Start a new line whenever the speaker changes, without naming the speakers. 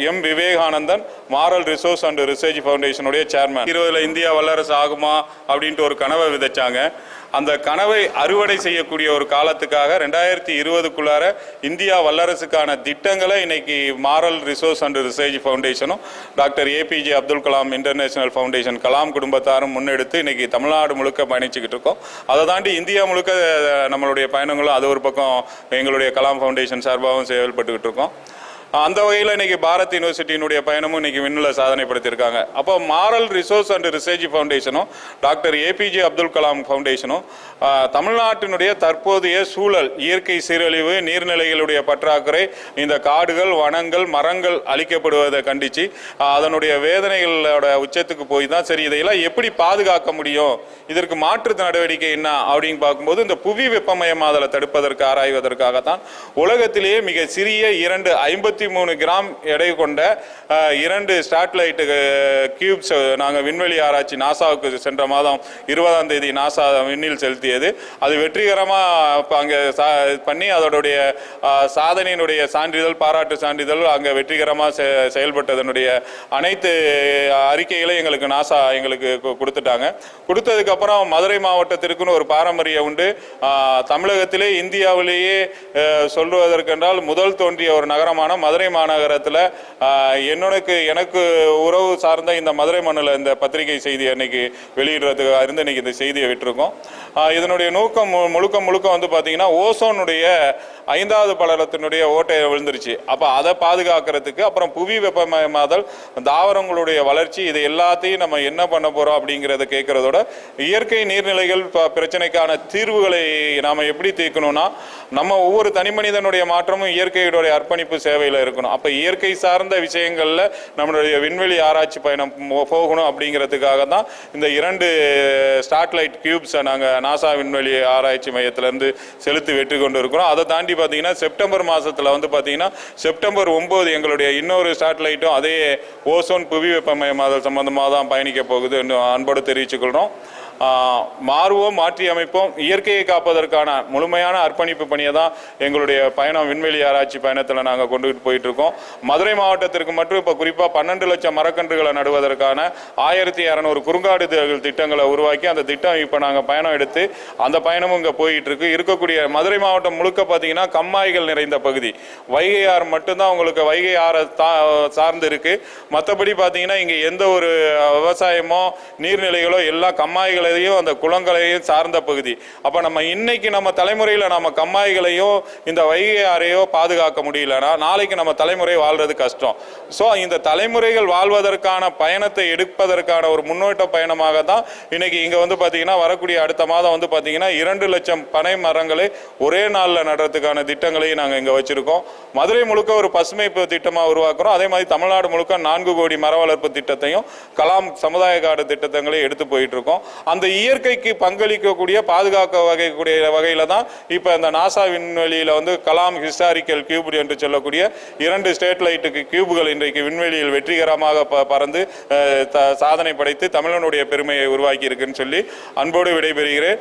M Vivekanandan moral resource and research ஃபவுண்டேஷனுடைய chairman. 20 India வல்லரசு ஆகுமா அப்படின்ட்டு ஒரு கனவை விதைச்சாங்க. அந்த கனவை அறுவடை செய்யக்கூடிய ஒரு காலத்துக்காக 2020க்குள்ளார இந்தியா வல்லரசுக்கான திட்டங்களை இன்னைக்கு மாரல் ரிசோர்ஸ் அண்ட் ரிசர்ச் ஃபவுண்டேஷனும் doctor APJ Abdul Kalam international foundation Kalam குடும்பத்தாரும் முன்னெடுத்து இன்னைக்கு தமிழ்நாடு முழுக்க பயணிச்சுக்கிட்டு இருக்கோம். அதை தாண்டி இந்தியா முழுக்க நம்மளுடைய பயணங்களும் அது ஒரு பக்கம் எங்களுடைய கலாம் ஃபவுண்டேஷன் சார்பாகவும் செயல்பட்டுக்கிட்டு இருக்கோம். அந்த வகையில் இன்னைக்கு பாரத் யூனிவர்சிட்டியினுடைய பயணமும் இன்னைக்கு விண்ணில் சாதனை படுத்தியிருக்காங்க. அப்போ மாரல் ரிசோர்ஸ் அண்ட் ரிசர்ச் ஃபவுண்டேஷனும் டாக்டர் ஏபிஜே அப்துல் கலாம் ஃபவுண்டேஷனும் தமிழ்நாட்டினுடைய தற்போதைய சூழல், இயற்கை சீரழிவு, நீர்நிலைகளுடைய பற்றாக்குறை, இந்த காடுகள், வனங்கள், மரங்கள் அழிக்கப்படுவதை கண்டித்து அதனுடைய வேதனைகளோட உச்சத்துக்கு போய் தான் சரி இதையெல்லாம் எப்படி பாதுகாக்க முடியும், இதற்கு மாற்று நடவடிக்கை என்ன அப்படின்னு பார்க்கும்போது இந்த புவி வெப்பமயமாதலை தடுப்பதற்கு ஆராய்வதற்காகத்தான் உலகத்திலேயே மிக சிறிய 53 கிராம் எடை கொண்ட 2 ஸ்டாட்லைட் கியூப்ஸ் நாங்கள் விண்வெளி ஆராய்ச்சி நாசாவுக்கு சென்ற மாதம் 20ஆம் தேதி நாசா விண்ணில் செலுத்தியது. அது வெற்றிகரமாக அங்கே பண்ணி அதனுடைய சாதனையினுடைய சான்றிதழ், பாராட்டு சான்றிதழ் அங்கே வெற்றிகரமாக செயல்பட்டதனுடைய அனைத்து அறிக்கைகளையும் எங்களுக்கு நாசா எங்களுக்கு கொடுத்துட்டாங்க. கொடுத்ததுக்கப்புறம் மதுரை மாவட்டத்திற்குன்னு ஒரு பாரம்பரியம் உண்டு. தமிழகத்திலே இந்தியாவிலேயே சொல்வதற்கென்றால் முதல் தோன்றிய ஒரு நகரமான மதுரை மாநகரத்தில் எனக்கு உறவு சார்ந்த இந்த மதுரை மண்ணில் இந்த பத்திரிகை செய்தி அன்னைக்கு வெளியிடுறதுக்காக இருந்து இன்னைக்கு இந்த செய்தியை விட்டுருக்கோம். இதனுடைய நோக்கம் முழுக்க வந்து பார்த்தீங்கன்னா ஓசோனுடைய 5வது படலத்தினுடைய ஓட்டை விழுந்துருச்சு. அப்போ அதை பாதுகாக்கிறதுக்கு, அப்புறம் புவி வெப்பமயமாதல், தாவரங்களுடைய வளர்ச்சி, இது எல்லாத்தையும் நம்ம என்ன பண்ண போகிறோம் அப்படிங்கிறத கேட்கறதோட இயற்கை நீர்நிலைகள் பிரச்சனைக்கான தீர்வுகளை நாம் எப்படி தீர்க்கணும்னா நம்ம ஒவ்வொரு தனி மனிதனுடைய மாற்றமும் இயற்கையுடைய அர்ப்பணிப்பு சேவையில் இருக்கணும். அப்போ இயற்கை சார்ந்த விஷயங்களில் நம்மளுடைய விண்வெளி ஆராய்ச்சி பயணம் போகணும் அப்படிங்கிறதுக்காக தான் இந்த 2 ஸ்டாட்லைட் கியூப்ஸை நாங்கள் நாசா விண்வெளி ஆராய்ச்சி மையத்திலேருந்து செலுத்தி வெற்றி கொண்டு இருக்கிறோம். அதை தாண்டி பார்த்தீங்கன்னா செப்டம்பர் மாதத்தில் வந்து பார்த்தீங்கன்னா செப்டம்பர் 9 எங்களுடைய இன்னொரு ஸ்டாட்லைட்டும் அதே ஓசோன் புவி வெப்பமயமாதல் சம்பந்தமாக தான் பயணிக்க போகுது அன்போடு தெரிவிச்சுக்கொள்கிறோம். மாறுவோம், மாற்றி அமைப்போம், இயற்கையை காப்பதற்கான முழுமையான அர்ப்பணிப்பு பணியை தான் எங்களுடைய பயணம் விண்வெளி ஆராய்ச்சி பயணத்தில் நாங்கள் கொண்டுகிட்டு போயிட்டு இருக்கோம். மதுரை மாவட்டத்திற்கு மட்டும் இப்போ குறிப்பாக 12 லட்சம் மரக்கன்றுகளை நடுவதற்கான 1200 குறுங்காடு திட்டங்களை உருவாக்கி அந்த திட்டம் இப்போ நாங்கள் பயணம் எடுத்து அந்த பயணமும் இங்கே போயிட்டு இருக்கு. இருக்கக்கூடிய மதுரை மாவட்டம் முழுக்க பார்த்தீங்கன்னா கம்மாய்கள் நிறைந்த பகுதி. வைகை ஆறு மட்டும்தான் உங்களுக்கு வைகை ஆறை சார்ந்து இருக்கு. மற்றபடி பார்த்தீங்கன்னா இங்கே எந்த ஒரு விவசாயமோ நீர்நிலைகளோ எல்லா கம்மாய்களை அந்த குளங்களையும் சார்ந்த பகுதி. அப்ப நம்ம இன்னைக்கு நம்ம தலைமுறையில நம்ம கம்மாய்களையோ இந்த வைகை ஆறையோ பாதுகாக்க முடியலன்னா நாளைக்கு நம்ம தலைமுறை வாழ்றது கஷ்டம். ஸோ இந்த தலைமுறைகள் வாழ்வதற்கான பயணத்தை எடுப்பதற்கான ஒரு முன்னோட்ட பயணமாக தான் இன்னைக்கு இங்க வந்து பாத்தீங்கன்னா வரக்கூடிய அடுத்த மாதம் வந்து பாத்தீங்கன்னா 2 லட்சம் பனை மரங்களை ஒரே நாளில் நடுறதுக்கான திட்டங்களையும் நாங்கள் இங்க வச்சிருக்கோம். மதுரை முழுக்க ஒரு பசுமை திட்டமா உருவாக்குறோம். அதே மாதிரி தமிழ்நாடு முழுக்க 4 கோடி மர வளர்ப்பு திட்டத்தையும் கலாம் சமுதாய காடு திட்டங்களையும் எடுத்து போயிட்டு இருக்கோம். அந்த இயற்கைக்கு பங்களிக்கக்கூடிய பாதுகாக்க வகையில தான் இப்ப இந்த நாசா விண்வெளியில வந்து கலாம் ஹிஸ்டாரிக்கல் கியூப் என்று சொல்லக்கூடிய 2 ஸ்டேட்லைட் கியூபுகள் இன்றைக்கு விண்வெளியில் வெற்றிகரமாக பறந்து சாதனை படைத்து தமிழனுடைய பெருமையை உருவாக்கி இருக்குன்னு சொல்லி அன்போடு விடைபெறுகிறேன்.